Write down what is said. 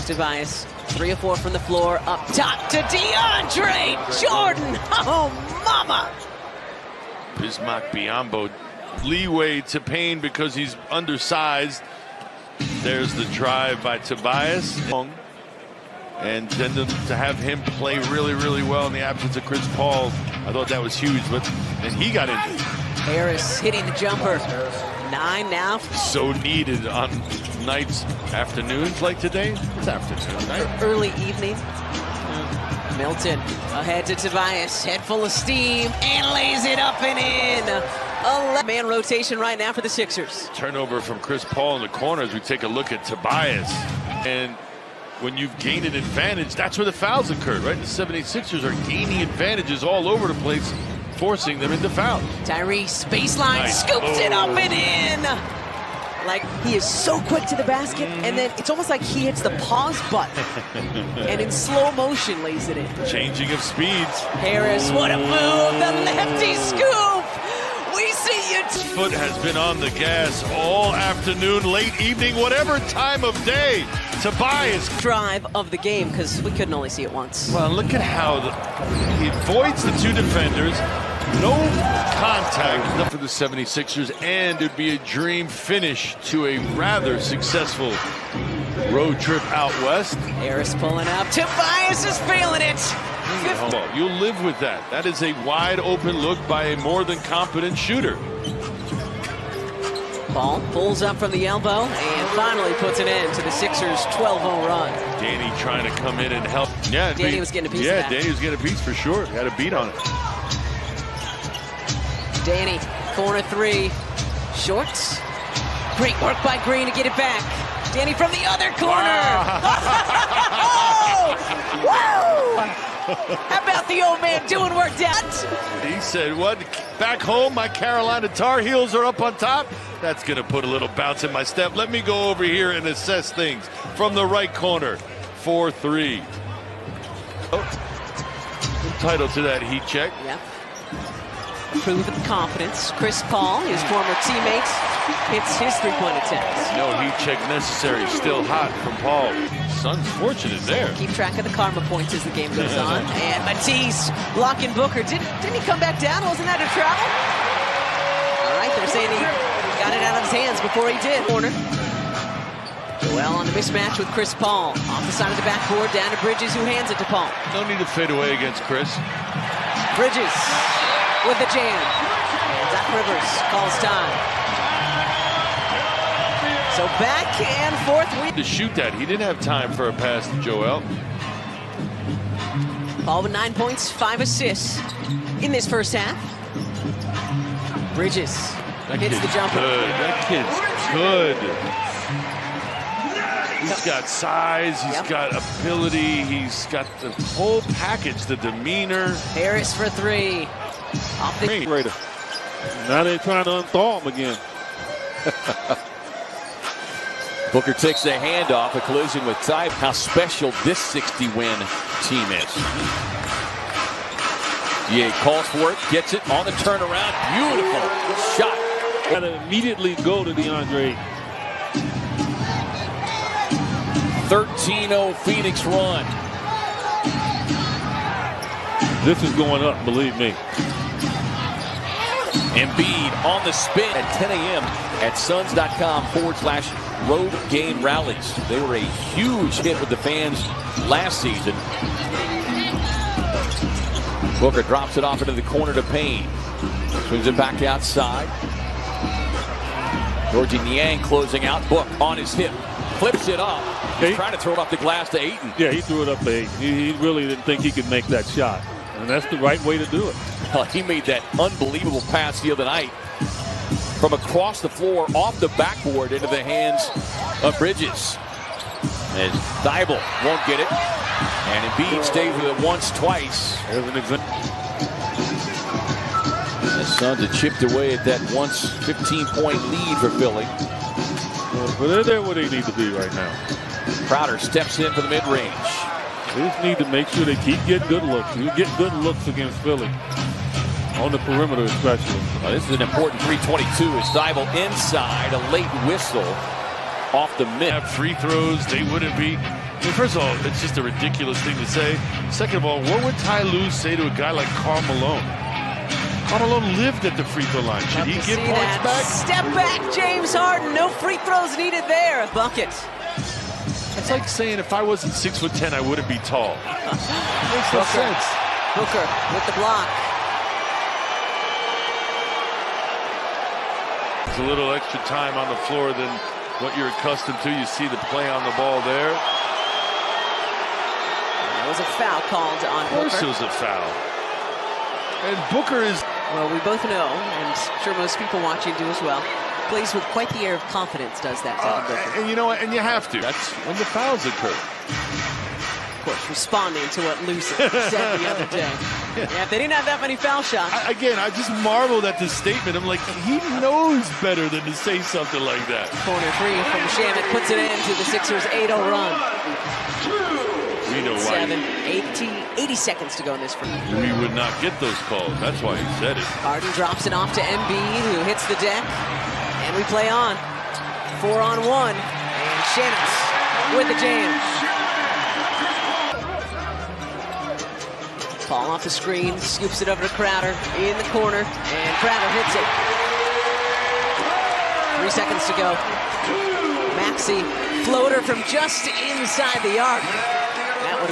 Here's Tobias. 3 or 4 from the floor. Up top to DeAndre Jordan. Oh, mama. Bismack Biyombo leeway to Payne because he's undersized. There's the drive by Tobias. And then to have him play really, really well in the absence of Chris Paul, I thought that was huge, but then he got injured. Harris hitting the jumper. 9 now. So needed on nights, afternoons like today. It's afternoon night. Early evening. Milton ahead to Tobias. Head full of steam and lays it up and in. 11-man rotation right now for the Sixers. Turnover from Chris Paul in the corner as we take a look at Tobias. And when you've gained an advantage, that's where the fouls occurred, right? The 76ers are gaining advantages all over the place, forcing them into fouls. Tyrese baseline, Nice. scoops it up and in. Like, he is so quick to the basket, and then it's almost like he hits the pause button and in slow motion lays it in. Changing of speeds. Harris, what a move, the lefty scoop. We see you. Foot has been on the gas all afternoon, late evening, whatever time of day. Tobias. Drive of the game, because we couldn't only see it once. Well, look at how he avoids the two defenders. No contact for the 76ers, and it'd be a dream finish to a rather successful road trip out west. Harris pulling up. Tobias is feeling it. You'll live with that. That is a wide open look by a more than competent shooter. Ball pulls up from the elbow and finally puts an end to the Sixers' 12-0 run. Danny trying to come in and help. Yeah, Danny was getting a piece of that. Yeah, Danny was getting a piece for sure. Had a beat on it. Danny, corner 3, shorts. Great work by Green to get it back. Danny from the other corner. Woo! How about the old man doing work down? He said, what? Back home, my Carolina Tar Heels are up on top. That's going to put a little bounce in my step. Let me go over here and assess things from the right corner. 4-3. Oh. Entitled to that heat check. Yep. Proven confidence. Chris Paul, his former teammate, hits his three-point attempts. No heat check necessary. Still hot from Paul. Suns fortunate there. Keep track of the karma points as the game goes on. And Matisse blocking Booker. Didn't he come back down? Wasn't that a travel? All right, they're saying he got it out of his hands before he did. Corner. Joel on the mismatch with Chris Paul. Off the side of the backboard, down to Bridges, who hands it to Paul. No need to fade away against Chris. Bridges with the jam. And Doc Rivers calls time. So back and forth. To shoot that, he didn't have time for a pass to Joel. Paul with 9 points, 5 assists in this first half. Bridges hits the jumper. Good. That kid's good. He's got size, he's got ability, he's got the whole package, the demeanor. Harris for 3. Off the Now they're trying to unthaw him again. Booker takes the handoff, a collision with Ty. How special this 60-win team is. Yeah, calls for it, gets it on the turnaround. Beautiful shot. Got to immediately go to DeAndre. 13-0 Phoenix run. This is going up, believe me. Embiid on the spin at 10 a.m. at suns.com/road game rallies. They were a huge hit with the fans last season. Booker drops it off into the corner to Payne. Swings it back outside. Georgie Niang closing out. Book on his hip. Flips it up. He's trying to throw it off the glass to Ayton. Yeah, he threw it up to Ayton. He really didn't think he could make that shot. And that's the right way to do it. He made that unbelievable pass the other night from across the floor, off the backboard, into the hands of Bridges. And Thibault won't get it. And Embiid stays with it once, twice. There's an example. The Suns have chipped away at that once 15-point lead for Philly. But they're where they need to be right now. Crowder steps in for the mid-range. They just need to make sure they keep getting good looks. You get good looks against Philly. On the perimeter especially. Well, this is an important 3:22 as Thibault inside, a late whistle off the mid. Have free throws, they wouldn't be mean, first of all, it's just a ridiculous thing to say. Second of all, what would Ty Lue say to a guy like Karl Malone? Karl Malone lived at the free throw line. Should he get points back? Step back, James Harden. No free throws needed there. Bucket. It's like saying if I wasn't 6'10", I wouldn't be tall. Makes no sense. Booker with the block. It's a little extra time on the floor than what you're accustomed to. You see the play on the ball there. That was a foul called on Booker. Of course it was a foul. And Booker is... Well, we both know, and I'm sure most people watching do as well, plays with quite the air of confidence, does that, Devin Booker. And you know what? And you have to. That's when the fouls occur. Of course, responding to what Lue said the other day. Yeah, if they didn't have that many foul shots. I just marveled at this statement. I'm like, he knows better than to say something like that. Corner three from Shamet puts it into the Sixers' 8-0 run. We know why. 80 seconds to go in this frame. We would not get those calls. That's why he said it. Harden drops it off to Embiid, who hits the deck. And we play on. 4-on-1. And Shamet with the jam. Ball off the screen, scoops it over to Crowder in the corner, and Crowder hits it. 3 seconds to go. Maxey, floater from just inside the arc. That would